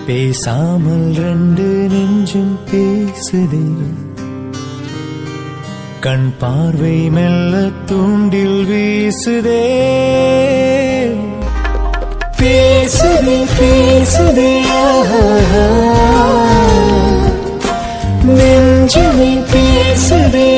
பேசாமல் ரெண்டு நெஞ்சும் பேசுதே, கண் பார்வை மெல்ல தூண்டில் வீசுதே. பேசுதே பேசுதே நெஞ்சுமே பேசுதே.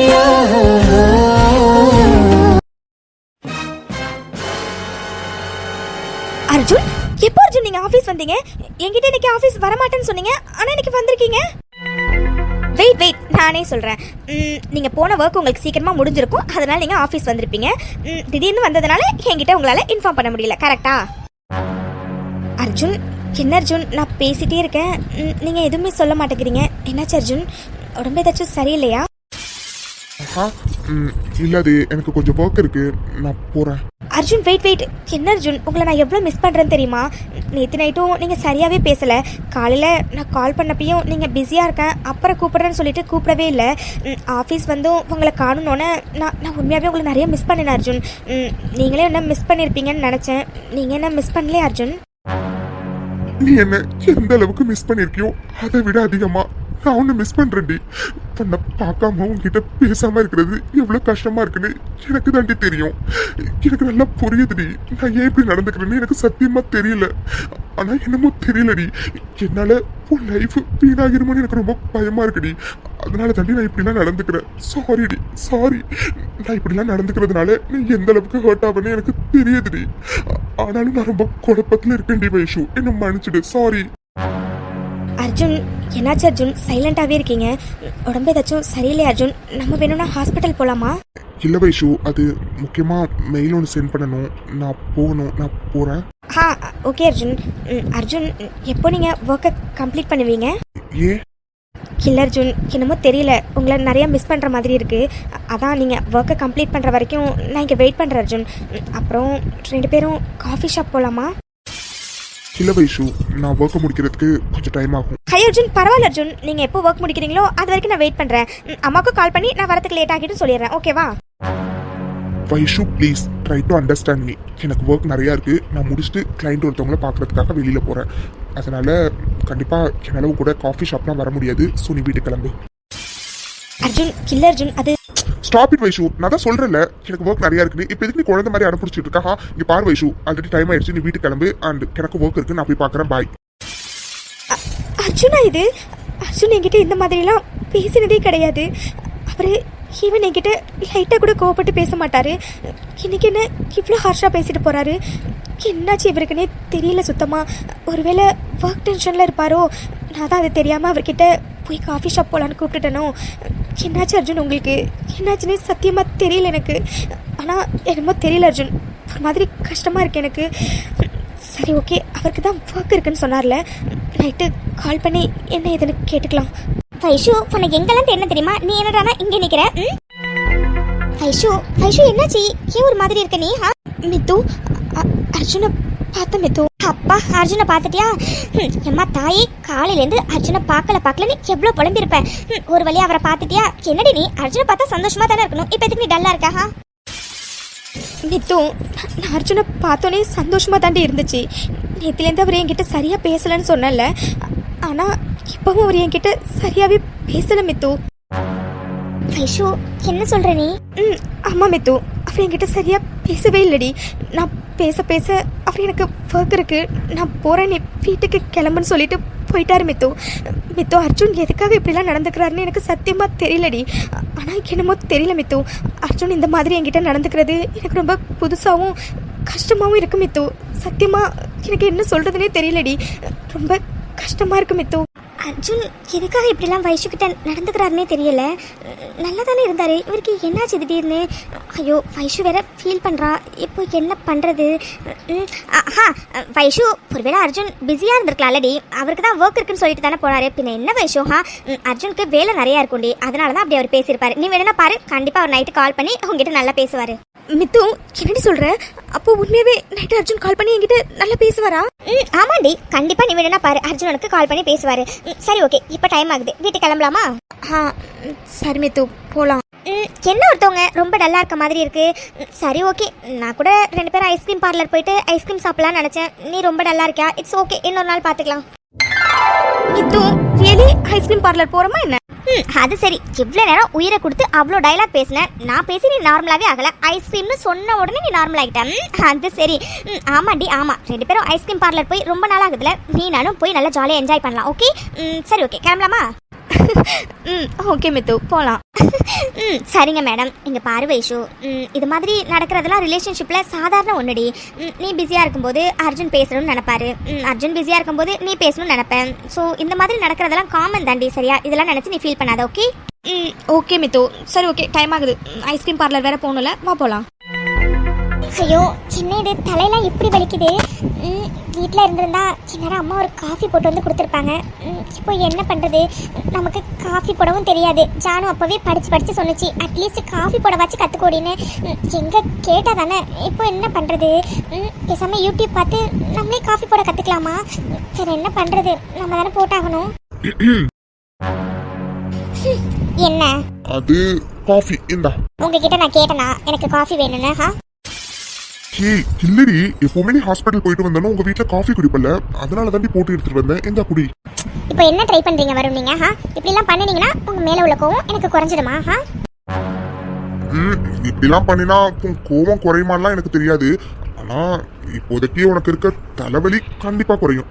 அர்ஜுன், எப்போ அர்ஜுன் நீங்க ஆபீஸ் வந்தீங்க? என்கிட்ட இன்னைக்கு ஆபீஸ் வரமாட்டேன்னு சொன்னீங்க, ஆனா இன்னைக்கு வந்திருக்கீங்க. வெயிட் நானே சொல்றேன். நீங்க போன ஒர்க் உங்களுக்கு சீக்கிரமா முடிஞ்சிருக்கும், அதனால நீங்க ஆபீஸ் வந்திருப்பீங்க. திடீர்னு வந்ததுனால என்கிட்ட உங்களால இன்ஃபார்ம் பண்ண முடியல, கரெக்டா? அர்ஜுன், என்ன அர்ஜுன், நான் பேசிட்டே இருக்கேன், நீங்க எதுவுமே சொல்ல மாட்டேங்கிறீங்க. என்னாச்சு அர்ஜுன், உடம்பு ஏதாச்சும் சரியில்லையா? இல்ல, அது எனக்கு கொஞ்சம் ஒர்க் இருக்கு, நான் போறேன். அர்ஜுன் வெயிட், என்ன அர்ஜுன், உங்களை நான் எவ்வளோ மிஸ் பண்ணுறேன்னு தெரியுமா? நேற்று நைட்டும் நீங்கள் சரியாகவே பேசலை. காலையில் நான் கால் பண்ணப்பையும் நீங்கள் பிஸியாக இருக்கேன், அப்புறம் கூப்பிட்றேன்னு சொல்லிட்டு கூப்பிடவே இல்லை. ஆஃபீஸ் வந்தும் உங்களை காணணுன்னே நான் உண்மையாகவே உங்களை நிறைய மிஸ் பண்ணினேன் அர்ஜுன். நீங்களே என்ன மிஸ் பண்ணியிருப்பீங்கன்னு நினச்சேன். நீங்கள் என்ன மிஸ் பண்ணலையே அர்ஜுன்? நீ என்ன எந்த அளவுக்கு மிஸ் பண்ணிருக்கியோ அதை விட அதிகமா நான் உன்னை மிஸ் பண்றேன்டி. உன்னை பார்க்காம உன்கிட்ட பேசாம இருக்கிறது எவ்வளவு கஷ்டமா இருக்குன்னு எனக்கு தாண்டி தெரியும். எனக்கு நல்லா புரியுதுடி. நான் ஏன் இப்படி நடந்துக்கிறேன்னு எனக்கு சத்தியமா தெரியல. ஆனா என்னமோ தெரியலடி, என்னால உன் லைஃப் வீணாகிருமோன்னு எனக்கு ரொம்ப பயமா இருக்குடி. அதனால தாண்டி நான் இப்படிலாம் நடந்துக்கிறேன். சாரிடி, சாரி. நான் இப்படிலாம் நடந்துக்கிறதுனால நீ எந்த அளவுக்கு ஹர்ட் ஆகுன்னு எனக்கு தெரியுதுடி. ஆனாலும் நான் ரொம்ப குழப்பத்துல இருக்கேன்டி வைஷு, என்ன மன்னிச்சிடு. சாரி. அர்ஜுன், என்னாச்சு அர்ஜுன், சைலண்டாகவே இருக்கீங்க? உடம்பு ஏதாச்சும் சரியில்லை அர்ஜுன்? நம்ம வேணும்னா ஹாஸ்பிட்டல் போகலாமா? இல்ல வைஷு, அது முக்கியமா மெயில் ஒன்று சென்ட் பண்ணணும், நான் போகணும், நான் போறேன். ஓகே அர்ஜுன். அர்ஜுன், எப்போ நீங்கள் ஒர்க்கை கம்ப்ளீட் பண்ணுவீங்க? ஏ இல்லை அர்ஜுன், என்னமோ தெரியல, உங்களை நிறையா மிஸ் பண்ணுற மாதிரி இருக்குது. அதான் நீங்கள் ஒர்க்கை கம்ப்ளீட் பண்ணுற வரைக்கும் நான் இங்கே வெயிட் பண்ணுறேன் அர்ஜுன். அப்புறம் 2 பேரும் காஃபி ஷாப் போகலாமா? இல்ல வைஷு, நான் ஒர்க்கை முடிக்கிறதுக்கு கொஞ்சம் டைம் ஆகும். ஹை அர்ஜுன், பரவாயில்ல அர்ஜுன், நீங்கள் எப்போ ஒர்க் முடிக்கிறீங்களோ அது வரைக்கும் நான் வெயிட் பண்ணுறேன். அம்மாவுக்கு கால் பண்ணி நான் வரதுக்கு லேட் ஆகிட்டு சொல்லிடுறேன், ஓகேவா? Vaishu please try to understand me. எனக்கு ஒர்க் நிறையா இருக்குது. நான் முடிச்சுட்டு கிளைண்ட் ஒருத்தவங்கள பார்க்குறதுக்காக வெளியில் போகிறேன். அதனால் கண்டிப்பாக என்னால கூட காஃபி ஷாப்லாம் வர முடியாது. ஸோ நீ வீட்டு கிளம்பு. அர்ஜுன், இல்லை அர்ஜுன், அது ஸ்டாப் இட் வைஷு. நான் தான் சொல்கிறேன்ல, எனக்கு ஒர்க் நிறையா இருக்குது. இப்போ எதுக்கு நீ குழந்தை மாதிரி அனுப்பிச்சிட்டு இருக்கா? இங்கே பார் வைஷு, ஆல்ரெடி டைம் ஆயிடுச்சு, நீ வீட்டு கிளம்பு. அண்ட் எனக்கு ஒர்க் இருக்குது, நான் போய் பார்க்குறேன். பாய். அர்ஜுனா இது? அர்ஜுன் என்கிட்ட இந்த மாதிரிலாம் பேசினதே கிடையாது. அவர் ஈவன் என்கிட்ட லைட்டாக கூட கோவப்பட்டு பேச மாட்டார். இன்னைக்கு என்ன இவ்வளோ ஹார்ஷாக பேசிட்டு போகிறாரு? என்னாச்சு இவருக்குன்னே தெரியல சுத்தமாக. ஒருவேளை ஒர்க் டென்ஷனில் இருப்பாரோ? நான் தான் அது தெரியாமல் அவர்கிட்ட போய் காஃபி ஷாப் போகலான்னு கூப்பிட்டுட்டேனோ? என்னாச்சு அர்ஜுன் உங்களுக்கு? என்னாச்சுன்னே சத்தியமாக தெரியல எனக்கு. ஆனால் என்னமோ தெரியல அர்ஜுன், ஒரு மாதிரி கஷ்டமாக இருக்குது எனக்கு. சரி ஓகே, அவருக்கு தான் ஒர்க் இருக்குன்னு சொன்னார்ல, நைட்டு கால் பண்ணி என்ன ஏதுன்னு கேட்டுக்கலாம். வைஷு, உனக்கு எங்கெல்லாம் என்ன தெரியுமா? நீ என்னடானா இங்கே நிற்கிற? வைஷு என்னாச்சு? ஏன் ஒரு மாதிரி இருக்க நீ? மித்து, அர்ஜுனை பார்த்த மித்து. அப்பா, அர்ஜுனை பார்த்துட்டியா? எம்மா தாயே, காலையிலேருந்து அர்ஜுனை பார்க்கலன்னு எவ்வளோ புலம்பிருப்பேன். ஒரு வழியா அவரை பார்த்துட்டியா? என்னடி நீ அர்ஜுனை பார்த்தா சந்தோஷமா தானே இருக்கணும், இப்போ எதுக்கு நீ டல்லா இருக்கா? மித்து, நான் அர்ஜுனை பார்த்தோன்னே சந்தோஷமாக தாண்டி இருந்துச்சு. நேற்றுலேருந்து அவர் என்கிட்ட சரியாக பேசலைன்னு சொன்னல, ஆனால் இப்போவும் அவர் என்கிட்ட சரியாகவே பேசலை மித்து. வைஷு, என்ன சொல்கிற நீ? ஆமாம் மித்து, அவர் என்கிட்ட சரியாக பேசவே இல்லடி. நான் பேச அவர் எனக்கு ஒர்க் இருக்குது, நான் போகிறேன், நீ வீட்டுக்கு கிளம்புன்னு சொல்லிட்டு போயிட்டாரு மித்து. அர்ஜுன் எதுக்காக இப்படிலாம் நடந்துக்கிறாருன்னு எனக்கு சத்தியமாக தெரியலடி. ஆனால் என்னமோ தெரியல மித்து, அர்ஜுன் இந்த மாதிரி என்கிட்ட நடந்துக்கிறது எனக்கு ரொம்ப புதுசாகவும் கஷ்டமாகவும் இருக்குது மித்து. சத்தியமாக எனக்கு என்ன சொல்கிறதுனே தெரியலடி, ரொம்ப கஷ்டமாக இருக்குது மித்து. அர்ஜுன் எதுக்காக இப்படிலாம் வைஷுக்கிட்ட நடந்துக்கிறாருன்னே தெரியல. நல்லா தானே இருந்தார், இவருக்கு என்னாச்சு திடீர்னு? ஐயோ, வைஷு வேற ஃபீல் பண்ணுறா. இப்போ என்ன பண்ணுறது? வைஷு, ஒருவேளை அர்ஜுன் பிஸியாக இருந்திருக்கலாம்லடி. அவருக்கு தான் ஒர்க் இருக்குன்னு சொல்லிட்டு தானே போனார். பின்ன என்ன வைஷு? அர்ஜுனுக்கு வேலை நிறையா இருக்கும்டி, அதனால தான் அப்படி அவர் பேசியிருப்பாரு. நீ வேணும்னா பாரு, கண்டிப்பாக அவர் நைட்டு கால் பண்ணி உங்ககிட்ட நல்லா பேசுவார். மித்து, என்னடி சொல்ற? அப்போ உண்மையாவே நைட்டு அர்ஜுன் கால் பண்ணி என்கிட்ட நல்லா பேசுவாரா? ஆமாண்டி, கண்டிப்பா நீ வேணும்னா பாரு, அர்ஜுனுக்கு கால் பண்ணி பேசுவாரு. சரி ஓகே, இப்போ டைம் ஆகுது, வீட்டுக்கு கிளம்பலாமா? சரி மித்து, போலாம். என்ன ஒருத்தவங்க ரொம்ப டல்லா இருக்க மாதிரி இருக்கு. சரி ஓகே, நான் கூட 2 பேரும் ஐஸ்கிரீம் பார்லர் போயிட்டு ஐஸ்கிரீம் சாப்பிடலாம்னு நினைச்சேன். நீ ரொம்ப டல்லா இருக்கியா? இட்ஸ் ஓகே, இன்னொரு நாள் பார்த்துக்கலாம். இது ரியலி ஐஸ்கிரீம் பார்லர் போறோமா என்ன? அது சரி, இவ்வளோ நேரம் உயிரை கொடுத்து அவ்வளோ டைலாக் பேசினேன். நான் பேசி நீ நார்மலாகவே ஆகலை. ஐஸ்கிரீம்னு சொன்ன உடனே நீ நார்மல் ஆகிட்டேன். அது சரி. ஆமாண்டி ஆமாம், 2 பேரும் ஐஸ்கிரீம் பார்லர் போய் ரொம்ப நாள் ஆகுதுல. நீ நானும் போய் நல்லா ஜாலியாக என்ஜாய் பண்ணலாம். ஓகே? சரி ஓகே, கிளம்பலாமா? ஓகே மித்து, போகலாம். சரிங்க மேடம். இங்கே பாரு வைஷு, இது மாதிரி நடக்கிறதெல்லாம் ரிலேஷன்ஷிப்பில் சாதாரண ஒன்றுடி. நீ பிஸியாக இருக்கும்போது அர்ஜுன் பேசணும்னு நினைப்பாரு, அர்ஜுன் பிஸியாக இருக்கும்போது நீ பேசணும்னு நினைப்பேன். ஸோ இந்த மாதிரி நடக்கிறதெல்லாம் காமன் தாண்டி, சரியா? இதெல்லாம் நினச்சி நீ ஃபீல் பண்ணாத. ஓகே? ஓகே மித்து, சரி ஓகே, டைம் ஆகுது. ஐஸ்கிரீம் பார்லர் வேற போகணும்ல, வா போகலாம். ஐயோ, சின்ன இது தலையெல்லாம் இப்படி வலிக்குது. வீட்டில் இருந்திருந்தா சின்னரம் அம்மா ஒரு காஃபி போட்டு வந்து கொடுத்துருப்பாங்க. இப்போ என்ன பண்ணுறது? நமக்கு காஃபி போடவும் தெரியாது. ஜானு அப்போவே படித்து சொன்னிச்சு, அட்லீஸ்ட் காஃபி போட வச்சு கற்றுக்கோடின்னு. எங்கே கேட்டால் தானே. இப்போ என்ன பண்ணுறது? பேசாமல் யூடியூப் பார்த்து நம்மளே காஃபி போட கற்றுக்கலாமா? சரி, என்ன பண்ணுறது? நம்ம தானே போட்டாகணும். என்ன அது காஃபி இந்தா. உங்ககிட்ட நான் கேட்டேனா எனக்கு காஃபி வேணும்னு? ஏய் இல்லடி, எப்பவுமே நீ ஹாஸ்பிட்டல் போயிட்டு வந்தாலும் உங்க வீட்டுல காஃபி குடிப்பல, அதனால தாண்டி போட்டு எடுத்துட்டு வந்தேன். இந்த குடி. இப்போ என்ன ட்ரை பண்றீங்க வரும் நீங்க? இப்படிலாம் பண்ணினீங்கன்னா உங்க மேல உள்ள கோவம் எனக்கு குறைஞ்சிடுமா? இப்படிலாம் பண்ணினா கோவம் குறையுமாலாம் எனக்கு தெரியாது. ஆனா இப்போதைக்கு உனக்கு இருக்க தலைவலி கண்டிப்பா குறையும்.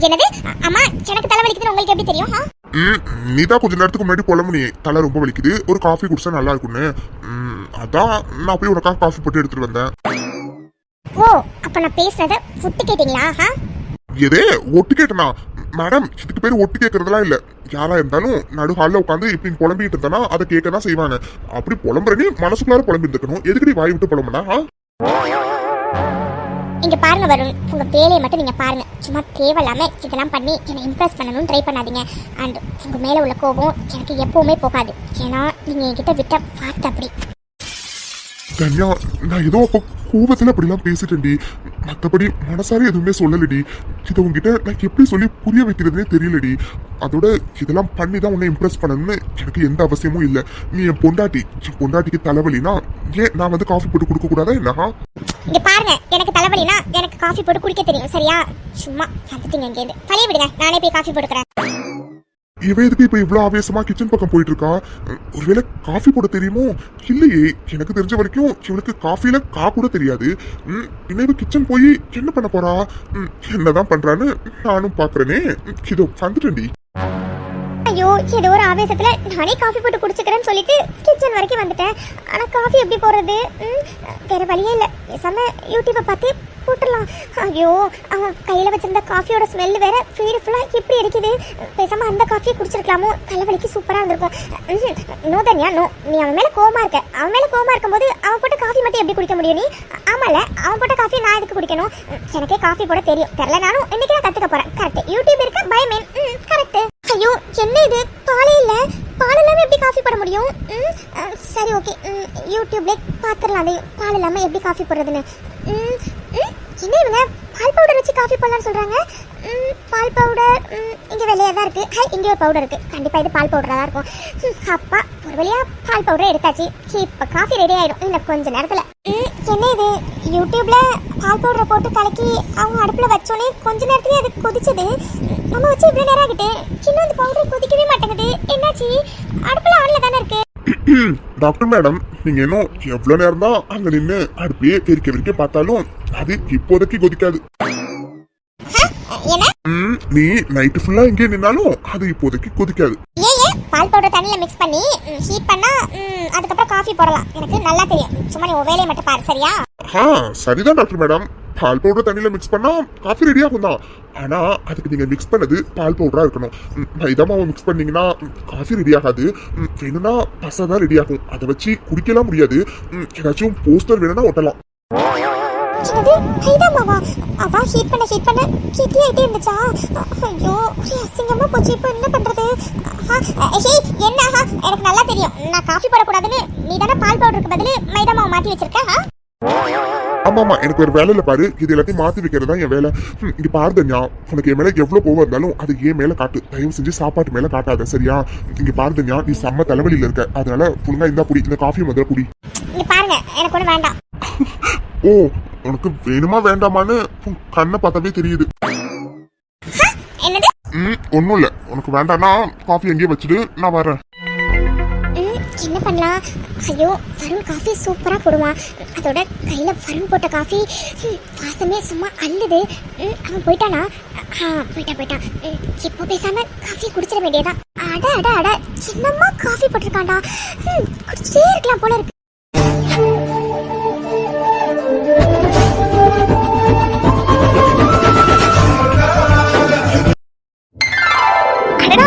என்னது? அம்மா எனக்கு தலைவலிக்குதுன்னு உங்களுக்கு எப்படி தெரியும்? நீதான் கொஞ்ச நேரத்துக்கு முன்னாடி புலம்புனியே தலை ரொம்ப வலிக்குது, ஒரு காஃபி குடிச்சா நல்லா இருக்கும்னு. அதான் நான் போய் உனக்காக காஃபி போட்டு எடுத்துட்டு வந்தேன். ஓ, அப்ப நான் பேசுறத ஒட்டு கேட்டீங்களா? எதே ஒட்டு கேட்டனா? மேடம், இதுக்கு பேர் ஒட்டு கேட்கறதுலாம் இல்ல. யாரா இருந்தாலும் நடு ஹாலில் உட்காந்து இப்படி புலம்பிட்டு இருந்தானா அதை கேட்க தான் செய்வாங்க. அப்படி புலம்புறனே மனசுக்குள்ளார புலம்பி இருந்துக்கணும். எதுக்கடி வாய் விட்டு புலம்புனா? இங்க பாருங்க வருண், உங்க வேலையை மட்டும் நீங்க பாருங்க. சும்மா தேவையில்லாம இதெல்லாம் பண்ணி என்னை இம்ப்ரெஸ் பண்ணணும்னு ட்ரை பண்ணாதீங்க. அண்ட் உங்க மேல உள்ள கோபம் எனக்கு எப்பவுமே போகாது. ஏன்னா நீங்க என்கிட்ட விட்ட வார்த்தை அப்படி. தன்யா, நான் ஏதோ அப்போ கோபத்துல அப்படிலாம் பேசிட்டேன்டி, மற்றபடி மனசார எதுவுமே சொல்லலடி. இதை உங்ககிட்ட நான் எப்படி சொல்லி புரிய வைக்கிறதுனே தெரியலடி. அதோட இதெல்லாம் பண்ணி தான் உன்னை இம்ப்ரெஸ் பண்ணணும்னு எனக்கு எந்த அவசியமும் இல்லை. நீ என் பொண்டாட்டிக்கு தலைவலினா ஏன் நான் வந்து காஃபி போட்டு கொடுக்க கூடாதா என்னஹா? இங்க பாருங்க, எனக்கு தலைவலினா எனக்கு காஃபி போட்டு குடிக்க தெரியும், சரியா? சும்மா சத்துட்டீங்க இங்கேருந்து. தலையை விடுங்க, நானே போய் காஃபி போட்டுக்கிறேன். இவ எதுக்கு இப்ப இவ்வளவு ஆவேசமா கிச்சன் பக்கம் போயிட்டு இருக்கா? ஒருவேளை காஃபி போட தெரியுமோ? இல்லையே, எனக்கு தெரிஞ்ச வரைக்கும் இவளுக்கு காஃபில கூட தெரியாது. இன்னும் கிச்சன் போய் என்ன பண்ண போறா? என்னதான் பண்றான்னு நானும் பாக்குறேனே. இதோ வந்துட்டேன்டி. ஐயோ, ஏதோ ஒரு ஆவேசத்துல நானே காஃபி போட்டு குடிச்சுக்கிறேன்னு சொல்லிட்டு கிச்சன் வரைக்கும் வந்துட்டேன். ஆனா காஃபி எப்படி போடுறது? வேற வழியே இல்லை. பேசாம யூடியூப்பை பார்த்து போட்டுடலாம். ஐயோ, அவன் கையில் வச்சிருந்த காஃபியோட ஸ்மெல் வேற ஃபீடு ஃபுல்லாக இப்படி அடிக்குது. பேசாமல் அந்த காஃபியை குடிச்சிருக்கலாமோ? தலைவலிக்கு சூப்பராக இருந்திருக்கும். நோ தனியா நோ, நீ அவன் மேலே கோவமாக இருக்க. அவன் மேலே கோவமாக இருக்கும்போது அவன் போட்ட காஃபி மட்டும் எப்படி குடிக்க முடியும் நீ? ஆமாம்ல, அவன் போட்ட காஃபி நான் எதுக்கு குடிக்கணும்? எனக்கே காஃபி போட தெரியும். தெரியலனாலும் இன்னைக்கு நான் கற்றுக்க போகிறேன். கரெக்ட், யூடியூப் இருக்க பயமேன். கரெக்ட். ஐயோ, என்ன இது? பாலே இல்லை. பால் இல்லாமல் எப்படி காஃபி போட முடியும்? சரி ஓகே, யூடியூப்ல பார்த்துடலாம் அதையும். பால் இல்லாமல் எப்படி காஃபி போடுறதுன்னு. என்ன இவங்க பால் பவுடர் வச்சு காஃபி போடலான்னு சொல்கிறாங்க? பால் பவுடர் இங்கே வெளியே தான் இருக்குது. ஹை, இங்கே ஒரு பவுடர் இருக்குது. கண்டிப்பாக இது பால் பவுடராக தான் இருக்கும். அப்பா, ஒரு வழியாக பால் பவுடர் எடுத்தாச்சு. இப்போ காஃபி ரெடி ஆகிடும் இன்னும் கொஞ்சம் நேரத்தில். என்ன இது? யூடியூப்ல பால் பவுடரை போட்டு கலக்கி அவங்க அடுப்பில் வச்சோன்னே கொஞ்ச நேரத்துலேயே அது கொதிச்சது. நம்ம வச்சு இவ்வளோ நேரம் ஆகிட்டு இன்னும் அந்த பவுடர் கொதிக்கவே மாட்டேங்குது. என்னாச்சு? அடுப்பில் ஆன்ல தானே இருக்கு. டாக்டர் மேடம், நீங்க இன்னும் எவ்வளவு நேரம் தான் அங்க நின்று அடுப்பையே வெறிக்க பார்த்தாலும் அது இப்போதைக்கு கொதிக்காது. நீ நைட்டு ஃபுல்லா இங்கே நின்னாலும் அது இப்போதைக்கு கொதிக்காது. ஏன் பால் பவுடர் தண்ணியில மிக்ஸ் பண்ணி ஹீட் பண்ணா அதுக்கப்புறம் காஃபி போடலாம். எனக்கு நல்லா தெரியும். சும்மா நீ வேலையை மட்டும் பாரு, சரியா? சரிதான் டாக்டர் மேடம். பால் பவுடர் தண்ணியில மிக்ஸ் பண்ணா காஃபி ரெடி ஆகும் தான். ஆனா அதுக்கு நீங்க மிக்ஸ் பண்ணது பால் பவுடரா இருக்கணும். மைதா மாவு மிக்ஸ் பண்ணீங்கன்னா காஃபி ரெடி ஆகாது. வேணும்னா பசை தான் ரெடி ஆகும். அதை வச்சு குடிக்கலாம் முடியாது. ஏதாச்சும் போஸ்டர் வேணும்னா ஒட்டலாம். என்னது? மைதா மாவா? அவா ஹீட் பண்ண கெட்டி ஆயிட்டே இருந்துச்சா? ஐயோ, அசிங்கமா போச்சு. இப்போ என்ன பண்றது? என்ன? எனக்கு நல்லா தெரியும். நான் காஃபி போடக்கூடாதுன்னு நீ தானே பால் பவுடருக்கு பதில் மைதா மாவு மாற்றி வச்சிருக்க. ஆமாமா, எனக்கு ஒரு வேலையில பாரு. இது எல்லாத்தையும் மாத்தி வைக்கிறது தான் என் வேலை. இங்க பாரு தன்யா, உனக்கு என் மேல எவ்வளவு கோவம் இருந்தாலும் அது என் மேல காட்டு. தயவு செஞ்சு சாப்பாட்டு மேல காட்டாத, சரியா? இங்க பாரு தன்யா, நீ செம்ம தலைவலியில இருக்க. அதனால ஒழுங்கா இந்த குடி, இந்த காஃபி முதல்ல குடி. இங்க பாருங்க, எனக்கு ஒண்ணு வேண்டாம். ஓ, உனக்கு வேணுமா வேண்டாமான்னு கண்ணை பார்த்தாவே தெரியுது. ஒன்றும் இல்லை, உனக்கு வேண்டாம்னா காஃபி எங்கேயே வச்சுட்டு நான் வரேன். என்ன பண்ணலாம்? ஐயோ, வருண் காஃபி சூப்பராக போடுவான். அதோட கையில் வருண் போட்ட காஃபி வாசமே சும்மா அள்ளுது. அவன் போயிட்டானா? போயிட்டான். இப்போ பேசாம காஃபி குடிச்சிட வேண்டியதான். அட அட அட, என்னம்மா காஃபி போட்டிருக்காண்டா. குடிச்சிட்டே இருக்கலாம் போல இருக்கு.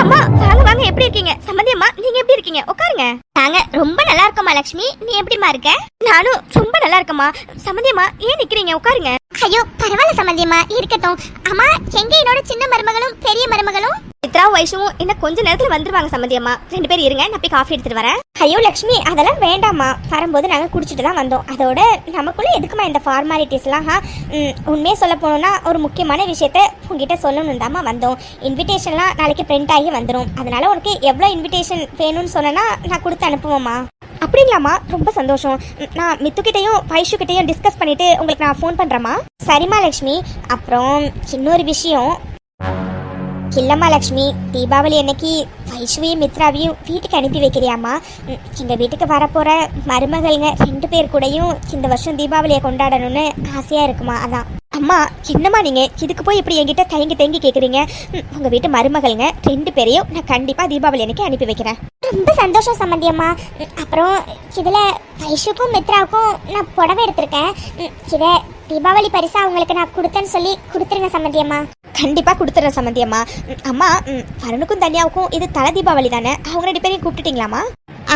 அம்மா வாங்க வாங்க, எப்படி இருக்கீங்க? சம்மந்தி அம்மா, நீங்க எப்படி இருக்கீங்க? உட்காருங்க. நாங்க ரொம்ப நல்லா இருக்கோமா லட்சுமி, நீ எப்படிமா இருக்க? நானும் ரொம்ப நல்லா இருக்கேம்மா. சம்மந்தி அம்மா, ஏன் நிக்கிறீங்க? உட்காருங்க. ஐயோ பரவாயில்ல சம்பந்தியம்மா, இருக்கட்டும். அம்மா, எங்க என்னோட சின்ன மருமகளும் பெரிய மருமகளும்? சித்ராவும் வைஷுவும் இன்னும் கொஞ்ச நேரத்துல வந்துருவாங்க சம்மந்தி அம்மா. 2 பேர் இருங்க, நான் போய் காஃபி எடுத்துட்டு வரேன். ஐயோ லட்சுமி, அதெல்லாம் வேண்டாம்மா. வரும்போது நாங்க குடிச்சிட்டு தான் வந்தோம். அதோட நமக்குள்ள எதுக்குமா இந்த ஃபார்மாலிட்டிஸ் எல்லாம்? உண்மையே சொல்ல போனோம்னா ஒரு முக்கியமான விஷயத்த உங்ககிட்ட சொல்லணும் தாம்மா வந்தோம். இன்விடேஷன்லாம் நாளைக்கு பிரிண்ட் ஆகி வந்துடும். அதனால உனக்கு எவ்வளோ இன்விடேஷன் வேணும்னு சொன்னா நான் கொடுத்து அனுப்புவோம்மா. அப்படிங்களாம்மா, ரொம்ப சந்தோஷம். நான் மித்துக்கிட்டையும் வைஷு கிட்டையும் டிஸ்கஸ் பண்ணிட்டு உங்களுக்கு நான் ஃபோன் பண்றேம்மா. சரிம்மா லட்சுமி. அப்புறம் இன்னொரு விஷயம் இல்லம்மா லட்சுமி, தீபாவளி அன்னைக்கு வைஷ்வையும் மித்ராவையும் வீட்டுக்கு அனுப்பி வைக்கிறியாம்மா? எங்கள் வீட்டுக்கு வரப்போகிற மருமகள்ங்க 2 பேர் கூடயும் இந்த வருஷம் தீபாவளியை கொண்டாடணும்னு ஆசையாக இருக்குமா, அதான். அம்மா, என்னம்மா நீங்க இதுக்கு போய் இப்படி என்கிட்ட தயங்கி கேட்குறீங்க? உங்க வீட்டு மருமகள்ங்க 2 பேரையும் நான் கண்டிப்பா தீபாவளி அன்னைக்கு அனுப்பி வைக்கிறேன். ரொம்ப சந்தோஷம் சம்பந்தியம்மா. அப்புறம் இதில் வைஷுக்கும் மித்ராவுக்கும் நான் புடவை எடுத்திருக்கேன். இதை தீபாவளி பரிசா அவங்களுக்கு நான் கொடுத்தேன்னு சொல்லி கொடுத்துருங்க சம்பந்தியம்மா. கண்டிப்பா கொடுத்துறேன் சம்மந்தி அம்மா. அம்மா, வருணுக்கும் தன்யாவுக்கும் இது தலை தீபாவளி தானே, அவங்க 2 பேரையும் கூப்பிட்டுட்டீங்களாமா?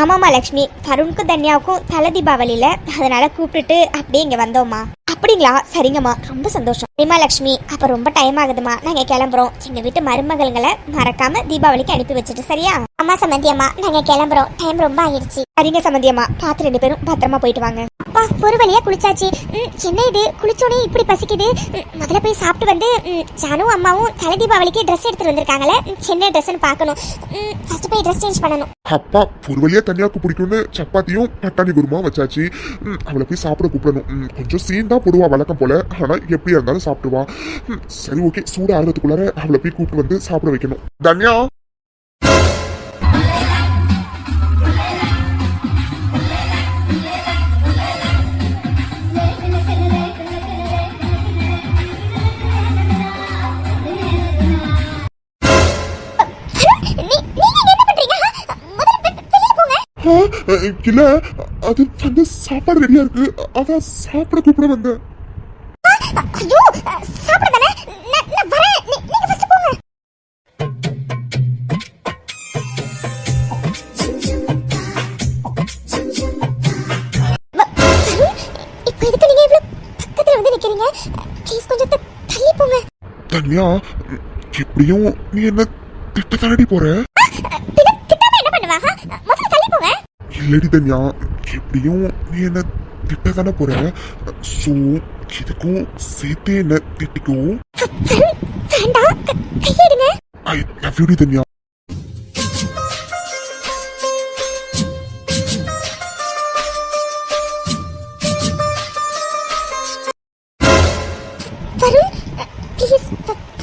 ஆமாம்மா லட்சுமி, வருணுக்கும் தன்யாவுக்கும் தலை தீபாவளியில, அதனால கூப்பிட்டுட்டு அப்படியே இங்கே வந்தோம்மா. அப்படிங்களா? சரிங்கம்மா, ரொம்ப சந்தோஷம். சரிம்மா லட்சுமி, அப்போ ரொம்ப டைம் ஆகுதுமா, நாங்கள் கிளம்புறோம். எங்கள் வீட்டு மருமகள்களை மறக்காம தீபாவளிக்கு அனுப்பி வச்சுட்டு சரியா? ஆமா சம்மந்தி அம்மா, நாங்கள் கிளம்புறோம். டைம் ரொம்ப ஆகிடுச்சு. சரிங்க சம்மந்தி அம்மா, பார்த்து 2 பேரும் பத்திரமா போயிட்டு வாங்க. அப்பா, ஒரு வழியா குளிச்சாச்சு. என்ன இது குளிச்சோடனே இப்படி பசிக்குது? முதல்ல போய் சாப்பிட்டு வந்து ஜானும் அம்மாவும் தலை தீபாவளிக்கு ட்ரெஸ் எடுத்துட்டு வந்திருக்காங்களே, என்ன ட்ரெஸ்ன்னு பார்க்கணும். ஃபர்ஸ்ட் போய் ட்ரெஸ் சேஞ்ச் பண்ணணும். அப்பா ஒரு வழியா தனியாக்கு பிடிக்கும்னு சப்பாத்தியும் பட்டாணி குருமா வச்சாச்சு. அவளை போய் சாப்பிட கூப்பிடணும். கொஞ்சம் சீன் தான் போடுவா வழக்கம் போல, ஆனா எப்படியா இருந்தாலும் சாப்பிடுவா. சரி ஓகே, சூட ஆகிறதுக்குள்ளார அவளை போய் கூப்பிட்டு வந்து சாப்பிட வைக்கணும். தன்யா, இல்ல அது வந்து சாப்பாடு ரெடியா இருக்கு, அதான் சாப்பிட கூப்பிட வந்தேன். ஐயோ, சாப்பிட தானே, நான் வரேன். நீங்க ஃபர்ஸ்ட் போங்க. இப்போ எதுக்கு நீங்க இவ்வளவு பக்கத்துல வந்து நிக்கிறீங்க? ப்ளீஸ் கொஞ்சம் தள்ளி போங்க. தன்யா, எப்படியும் நீ என்ன திட்ட தாண்டி போற? திட்டாம என்ன பண்ணுவா? முதல்ல தள்ளி போங்க. இல்லடி தன்யா, எப்படியும் நீ என்ன திட்ட தானே போற. சோ இதுக்கும் சேர்த்தே என்ன திட்டிக்கும். வேண்டாம், கையெடுங்க. ஐ லவ் யூ டி தன்யா. வருண், ப்ளீஸ்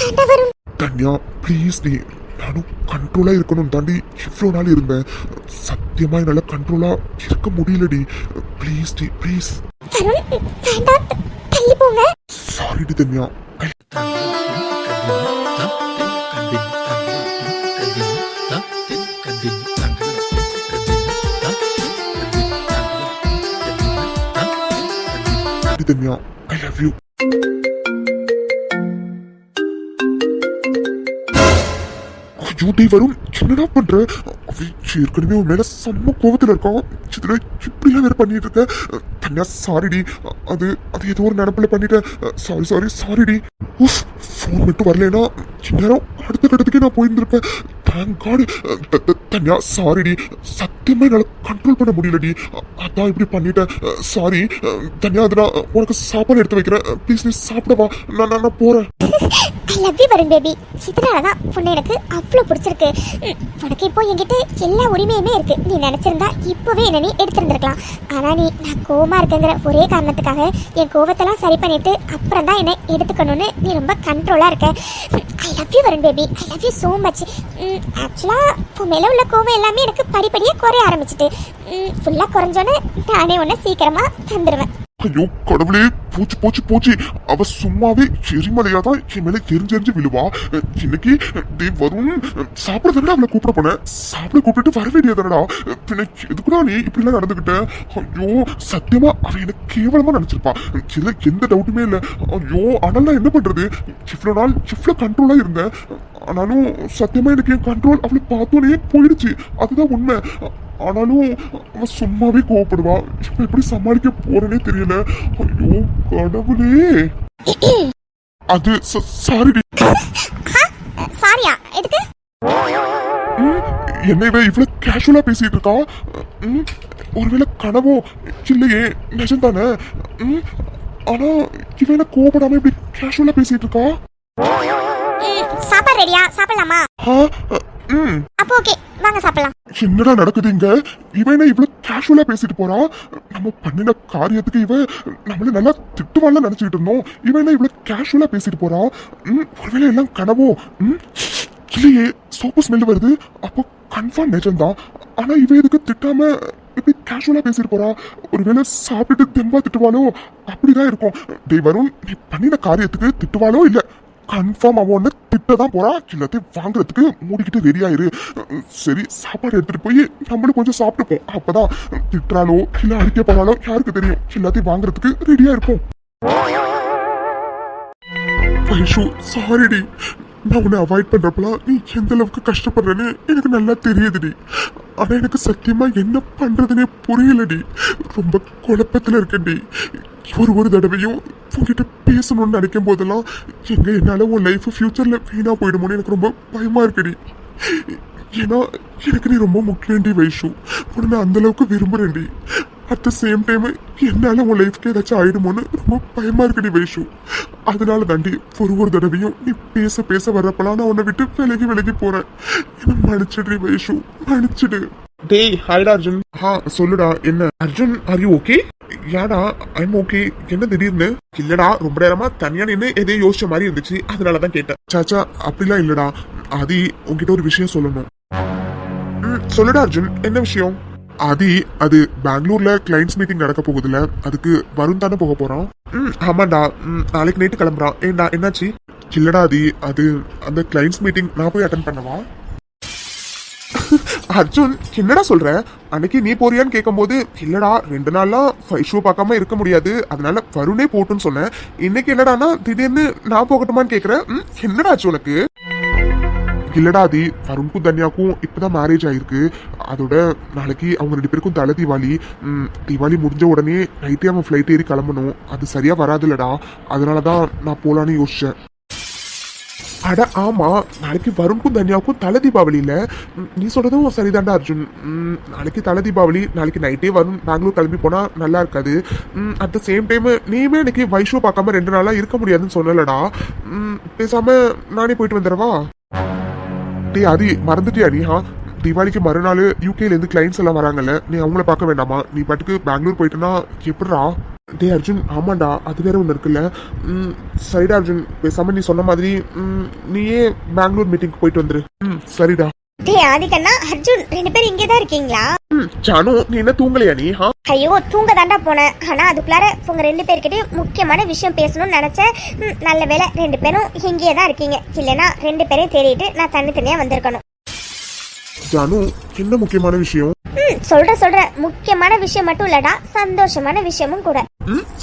வேண்டாம் வருண். தன்யா ப்ளீஸ், நீ நானும் கண்ட்ரோலா இருக்கணும் தாண்டி இவ்வளோ நாள் இருந்தேன். சத்தியமா என்னால கண்ட்ரோலா இருக்க முடியலடி. ப்ளீஸ் டி ப்ளீஸ். வருண் வேண்டாம், தள்ளி போங்க. சாரி டி Dhanya. Dhanya, I love you. ஐயோடி வரும், என்னடா பண்ற? ஏற்கனவே உன் மேல செம்ம கோவத்துல இருக்கான். இதுல இப்படிலாம் வேற பண்ணிட்டு இருக்க. தன்யா சாரிடி, அது ஏதோ ஒரு நினப்புல பண்ணிட்டேன். சாரிடி. ஃபோன் மட்டும் வரலன்னா இந்நேரம் அடுத்த கட்டத்துக்கே நான் போயிருந்திருப்பேன். Thank God. தன்யா சாரிடி, சத்தியமா என்னால கண்ட்ரோல் பண்ண முடியலடி. அதான் இப்படி பண்ணிட்டேன். சாரி தன்யா. அது நான் உனக்கு சாப்பாடு எடுத்து வைக்கிறேன். ப்ளீஸ் நீ சாப்பிடவா. நான் போறேன். ஐ லவ் யூ வருண் பேபி. இதனாலதான் பொண்ணு எனக்கு அவ்வளோ பிடிச்சிருக்கு. உனக்கு இப்போ என்கிட்ட எல்லா உரிமையுமே இருக்கு. நீ நினைச்சிருந்தா இப்பவே என்ன நீ எடுத்திருந்திருக்கலாம். ஆனா நீ நான் கோவமா இருக்கேங்கிற ஒரே காரணத்துக்காக என் கோவத்தெல்லாம் சரி பண்ணிட்டு அப்புறம் தான் என்னை எடுத்துக்கணும்னு நீ ரொம்ப கண்ட்ரோலா இருக்க. ஐ love you Varun baby. I love you so much. ஆக்சுவலா உன் மேல உள்ள கோவம் எல்லாமே எனக்கு படிப்படியா குறைய ஆரம்பிச்சிட்டு ஃபுல்லா குறைஞ்சோன்னு நானே உன்னை சீக்கிரமா தந்துடுவேன். ஐயோ கடவுளே, பூச்சி பூச்சி பூச்சி. அவ சும்மாவே எரிமலையா தான் என் மேல எரிஞ்செரிஞ்சு விழுவா. இன்னைக்கு டே வரும் சாப்பிட அவளை கூப்பிட போனேன். சாப்பிட கூப்பிட்டு வர வேண்டியதானடா. பின்ன எதுக்குடா நீ இப்படி எல்லாம் நடந்துகிட்ட? ஐயோ சத்தியமா அவ எனக்கு கேவலமா நினைச்சிருப்பா. இதுல எந்த டவுட்டுமே இல்ல. ஐயோ ஆனால் என்ன பண்றது? இவ்வளவு நாள் இவ்வளவு கண்ட்ரோலா இருந்தேன். ஆனாலும் சத்தியமா எனக்கு என் கண்ட்ரோல் அவளை பார்த்தோன்னே போயிடுச்சு. அதுதான் உண்மை. ஆனாலும் அவன் சும்மாவே கோவப்படுவா. இப்ப எப்படி சமாளிக்க போறேனே தெரியல. ஐயோ கடவுளே. அது சாரிடி. சாரியா? எதுக்கு? என்ன இவ இவ்வளவு கேஷுவலா பேசிட்டு இருக்கா? ஒருவேளை கனவோ இல்லையே, நிஜம்தானே? ஆனா இவ என்ன கோவப்படாம இப்படி கேஷுவலா பேசிட்டு இருக்கா? சாப்பாடு ரெடியா? சாப்பிடலாமா? அப்போ ஓகே, வாங்க சாப்பிடலாம். என்னடா நடக்குது இங்க? இவன் என்ன இவ்வளவு கேஷுவலா பேசிட்டு போறா? நம்ம பண்ணின காரியத்துக்கு இவ நம்மள நல்லா திட்டுவாள்னு நினைச்சுக்கிட்டு இருந்தோம். இவன் என்ன இவ்வளவு கேஷுவலா பேசிட்டு போறா? ஒருவேளை எல்லாம் கனவோ? இல்லையே, சோப்பு ஸ்மெல் வருது. அப்போ கன்ஃபார்ம் நிஜம்தான். ஆனா இவ எதுக்கு திட்டாம இப்படி கேஷுவலா பேசிட்டு போறா? ஒருவேளை சாப்பிட்டுட்டு தெம்பா திட்டுவாளோ? அப்படிதான் இருக்கும். டேய் வருண், நீ பண்ணின காரியத்துக்கு திட்டுவாளோ இல்ல கன்ஃபார்ம் அவன் ஒன்று திட்டதான் போறா. எல்லாத்தையும் வாங்குறதுக்கு மூடிக்கிட்டு ரெடியாயிரு. சரி, சாப்பாடு எடுத்துட்டு போய் நம்மளும் கொஞ்சம் சாப்பிட்டுப்போம். அப்பதான் திட்டுறாலோ இல்ல அடிக்க போனாலோ யாருக்கு தெரியும். எல்லாத்தையும் வாங்குறதுக்கு ரெடியா இருப்போம். வைஷு சாரிடி. நான் உன்னை அவாய்ட் பண்றப்பலாம் நீ எந்த அளவுக்கு கஷ்டப்படுறேன்னு எனக்கு நல்லா தெரியுதுடி. ஆனா எனக்கு சத்தியமா என்ன பண்றதுன்னே புரியலடி. ரொம்ப குழப்பத்துல இருக்கேன்டி. ஒரு தடவையும் உங்ககிட்ட பேசணும்னு நினைக்கும் போதெல்லாம் எங்க என்னால உன் லைஃப் ஃபியூச்சர்ல வீணா போயிடுமோன்னு எனக்கு ரொம்ப பயமா இருக்குடி. ஏன்னா எனக்கு நீ ரொம்ப முக்கியண்டி வைஷு. உன்னை நான் அந்த அளவுக்கு விரும்புறேன்டி. அட் த சேம் டைம் என்னால உன் லைஃப்க்கு ஏதாச்சும் ஆயிடுமோன்னு ரொம்ப பயமா இருக்குடி வைஷு. அதனால தாண்டி ஒரு தடவையும் நீ பேச வர்றப்பெல்லாம் நான் உன்னை விட்டு விலகி போறேன். என்ன மன்னிச்சிடுறி வைஷு, மன்னிச்சிடு. டேய் ஹாய்டா அர்ஜுன். சொல்லுடா. என்ன அர்ஜுன், ஆர் யூ ஓகே? யாடா ஐம் ஓகே. என்ன திடீர்னு? இல்லடா ரொம்ப நேரமா தனியா நின்று எதையும் யோசிச்ச மாதிரி இருந்துச்சு, அதனாலதான் கேட்டேன். சாச்சா அப்படிலாம் இல்லடா. ஆதி உங்ககிட்ட ஒரு விஷயம் சொல்லணும். சொல்லுடா அர்ஜுன், என்ன விஷயம்? ஆதி, அது பெங்களூர்ல கிளைண்ட்ஸ் மீட்டிங் நடக்க போகுதுல, அதுக்கு வருண் தானே போக போறான். ஆமாண்டா, நாளைக்கு நைட்டு கிளம்புறான். ஏண்டா என்னாச்சு? இல்லடா ஆதி, அது அந்த கிளைண்ட்ஸ் மீட்டிங் நான் போய் அட்டென்ட் பண்ணவா? அர்ஜுன் என்னடா சொல்ற? அன்னைக்கு நீ போறியான்னு கேட்கும் போது இல்லடா 2 நாளா ஷோ பார்க்காம இருக்க முடியாது, அதனால வருணே போட்டுன்னு சொன்னேன். இன்னைக்கு என்னடானா திடீர்னு நான் போகட்டுமான்னு கேக்குறேன். என்னடா ஆச்சு உனக்கு? இல்லடா ஆதி, வருணுக்கும் தன்யாக்கும் இப்பதான் மேரேஜ் ஆயிருக்கு. அதோட நாளைக்கு அவங்க 2 பேருக்கும் தலை தீபாவளி முடிஞ்ச உடனே நைட்டே அவன் ஃபிளைட் ஏறி கிளம்பணும். அது சரியா வராதுல்லடா, அதனாலதான் நான் போலான்னு யோசிச்சேன். அட ஆமா, நாளைக்கு வருணுக்கும் தன்யாவுக்கும் தலை தீபாவளி இல்ல. நீ சொல்றதும் சரிதான்டா அர்ஜுன். நாளைக்கு தலை தீபாவளி, நாளைக்கு நைட்டே வருண் பெங்களூர் கிளம்பி போனா நல்லா இருக்காது. அட் த சேம் டைம் நீயுமே இன்னைக்கு வைஷோ பார்க்காம 2 நாளா இருக்க முடியாதுன்னு சொன்னலடா. பேசாம நானே போயிட்டு வந்துடவா? டே ஆதி, மறந்துட்டியா நீ? தீபாவளிக்கு மறுநாள் யூகேல இருந்து கிளைண்ட்ஸ் எல்லாம் வராங்கல்ல, நீ அவங்கள பார்க்க வேண்டாமா? நீ பாட்டுக்கு பெங்களூர் போயிட்டுனா எப்படிரா? டே அர்ஜுன், ஆமாண்டா, அது வேற ஒன்று இருக்குல்ல. சரிடா அர்ஜுன், பேசாம நீ சொன்ன மாதிரி நீயே பெங்களூர் மீட்டிங்க்கு போயிட்டு வந்துரு. சரிடா. டே ஆதிக்கண்ணா, அர்ஜுன் 2 பேரும் இங்கே தான் இருக்கீங்களா? ஜானு, நீ என்ன தூங்கலையா நீ? ஐயோ தூங்க தாண்டா போனேன். ஆனா அதுக்குள்ளார உங்க 2 பேர்கிட்டயும் முக்கியமான விஷயம் பேசணும்னு நினைச்சேன். நல்ல வேளை 2 பேரும் இங்கேயே தான் இருக்கீங்க. இல்லைன்னா 2 பேரையும் தேடிட்டு நான் தனித்தனியா வந்திருக்கணும். ஜானு, என்ன முக்கியமான விஷயம்? சொல்ற முக்கியமான விஷயம் மட்டும் இல்லடா, சந்தோஷமான விஷயமும் கூட.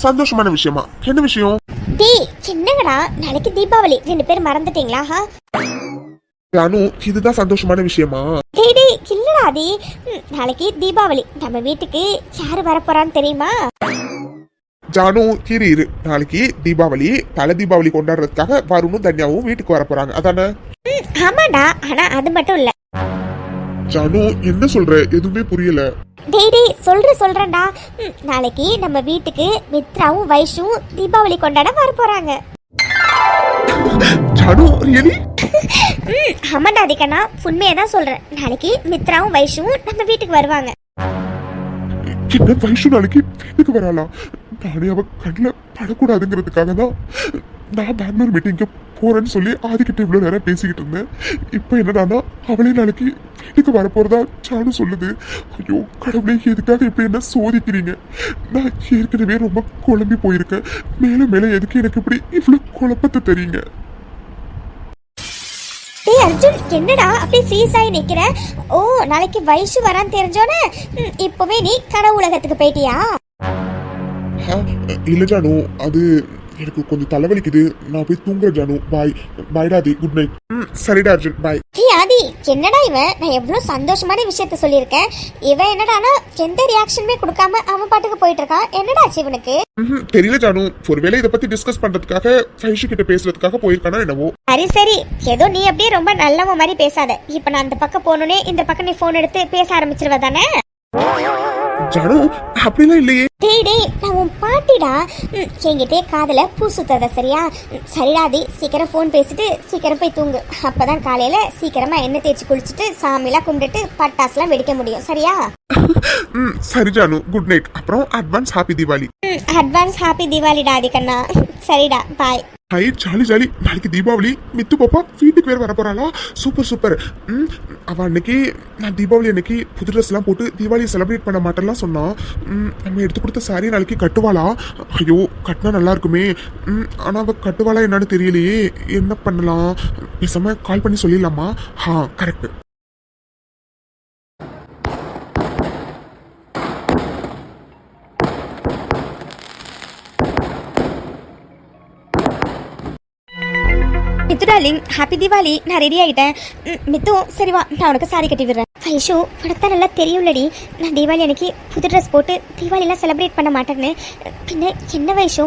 சந்தோஷமான விஷயமா? என்ன விஷயம்? டேய் என்னங்கடா, நாளைக்கு தீபாவளி, 2 பேர் மறந்துட்டீங்களா? ஜானு, இதுதான் சந்தோஷமான விஷயமா? டேய் இல்லடா ஆதி, நாளைக்கு தீபாவளி. நம்ம வீட்டுக்கு யாரு வரப்போறான்னு தெரியுமா? ஜானு இரு, நாளைக்கு தீபாவளி, தலை தீபாவளி கொண்டாடுறதுக்காக வருணும் தன்யாவும் வீட்டுக்கு வர போறாங்க, அதானே? ஆமாடா, ஆனா அது மட்டும் இல்ல. ஜானு என்ன சொல்ற எதுவுமே புரியல. டேய் சொல்றேன்டா. நாளைக்கு நம்ம வீட்டுக்கு மித்ராவும் வைஷும் தீபாவளி கொண்டாட வர போறாங்க. ஜானு ரியலி? ஆமாண்டா அதிகண்ணா, உண்மையை தான் சொல்றேன். நாளைக்கு மித்ராவும் வைஷுவும் நம்ம வீட்டுக்கு வருவாங்க. என்ன வைஷு நாளைக்கு வீட்டுக்கு வராளா? நானே அவ கண்ணில் படக்கூடாதுங்கிறதுக்காக தான் நான் பெங்களூர் மீட்டிங்க்கு போறேன்னு சொல்லி ஆதிக்கிட்ட இவ்வளோ நேரம் பேசிக்கிட்டு இருந்தேன். இப்போ என்னடானா அவளே நாளைக்கு வீட்டுக்கு வரப்போறதா ஜானு சொல்லுது. ஐயோ கடவுளே, எதுக்காக இப்படி என்ன சோதிக்கிறீங்க? நான் ஏற்கனவே ரொம்ப குழம்பி போயிருக்கேன். மேலும் மேலே எதுக்கு எனக்கு இப்படி இவ்வளோ குழப்பத்தை தெரியுங்க? டேய் அர்ஜுன், என்னடா அப்படியே ஃப்ரீஸ் ஆகி நிக்கிற? ஓ, நாளைக்கு வைஷு வரான்னு தெரிஞ்சோன்னே இப்பவே நீ கனவு உலகத்துக்கு போயிட்டியா? இல்லை ஜானு, அது எனக்கு கொஞ்சம் தலைவலிக்குது. நான் போய் தூங்குறேன் ஜானு. பாய். பாய்டா ஆதி, குட் நைட். சரிடா அர்ஜுன், பாய். டேய் ஆதி, என்னடா இவன்? நான் எவ்வளவு சந்தோஷமான விஷயத்த சொல்லியிருக்கேன். இவன் என்னடானா எந்த ரியாக்ஷனுமே கொடுக்காம அவன் பாட்டுக்கு போயிட்டு இருக்கான். என்னடா ஆச்சு இவனுக்கு? தெரியல ஜானு, ஒருவேளை இதை பத்தி டிஸ்கஸ் பண்றதுக்காக வைஷு கிட்ட பேசுறதுக்காக போயிருக்கானா என்னவோ. சரி, ஏதோ நீ அப்படியே ரொம்ப நல்லவ மாதிரி பேசாத. இப்ப நான் அந்த பக்கம் போனோனே இந்த பக்கம் நீ போன் எடுத்து பேச ஆரம்பிச்சிருவ தானே? ஜானு அப்படிலாம் இல்லையே. டேய் நான் உன் பாட்டிடா. என்கிட்டே காதல பூ சுத்தத சரியா? சரிடாதி, சீக்கிரம் போன் பேசிட்டு சீக்கிரம் போய் தூங்கு. அப்பதான் காலையில சீக்கிரமா எண்ணெய் தேய்ச்சி குளிச்சுட்டு சாமிலாம் கும்பிட்டுட்டு பட்டாசுலாம் வெடிக்க முடியும், சரியா? சரி ஜானு, குட் நைட். அப்புறம் advance happy Deepavali. Advance happy தீபாவளிடா ஆதிக்கண்ணா. சரிடா, பாய். High, jolly jolly. நாளைக்கு தீபாவளி. மித்து பாப்பா வீட்டுக்கு வேற வர போறாளா? Super super. அவ அன்னைக்கு நான் தீபாவளி அன்னைக்கு புது ட்ரெஸ் எல்லாம் போட்டு தீபாவளியை செலிப்ரேட் பண்ண மாட்டேன்லாம் சொன்னான். நம்ம எடுத்து கொடுத்த சாரி நாளைக்கு கட்டுவாளா? ஐயோ, கட்டினா நல்லா இருக்குமே. ஆனா அவ கட்டுவாளா என்னன்னு தெரியலையே. என்ன பண்ணலாம்? பேசாம கால் பண்ணி சொல்லிடலாமா? Correct. Mithu darling, happy Deepavali. நான் ரெடி ஆகிட்டேன். மித்து, சரி வா, நான் உனக்கு சாரி கட்டி விடுறேன். வைஷு, உனக்கு தான் நல்லா தெரியும்லடி நான் தீபாவளி அன்னைக்கு புது ட்ரெஸ் போட்டு தீபாவளிலாம் செலிப்ரேட் பண்ண மாட்டேன்னு. பின்ன என்ன வைஷு?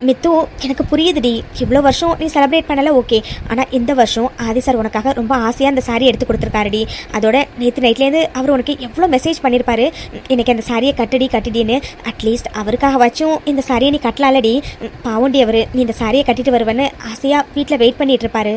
மித்து, எனக்கு புரியுதுடி. இவ்வளோ வருஷம் நீ செலிப்ரேட் பண்ணல, ஓகே. ஆனால் இந்த வருஷம் ஆதி சார் உனக்காக ரொம்ப ஆசையாக அந்த சாரி எடுத்து கொடுத்துருக்காருடி. அதோட நேற்று நைட்லேருந்து அவர் உனக்கு எவ்வளோ மெசேஜ் பண்ணியிருப்பாரு, எனக்கு அந்த சாரியை கட்டிடின்னு. அட்லீஸ்ட் அவருக்காக வச்சும் இந்த சாரியை நீ கட்டலாலடி. பாவண்டி அவர், நீ இந்த சாரியை கட்டிட்டு வருவேன்னு ஆசையாக வீட்டில் வெயிட் பண்ணிட்டு இருப்பாரு.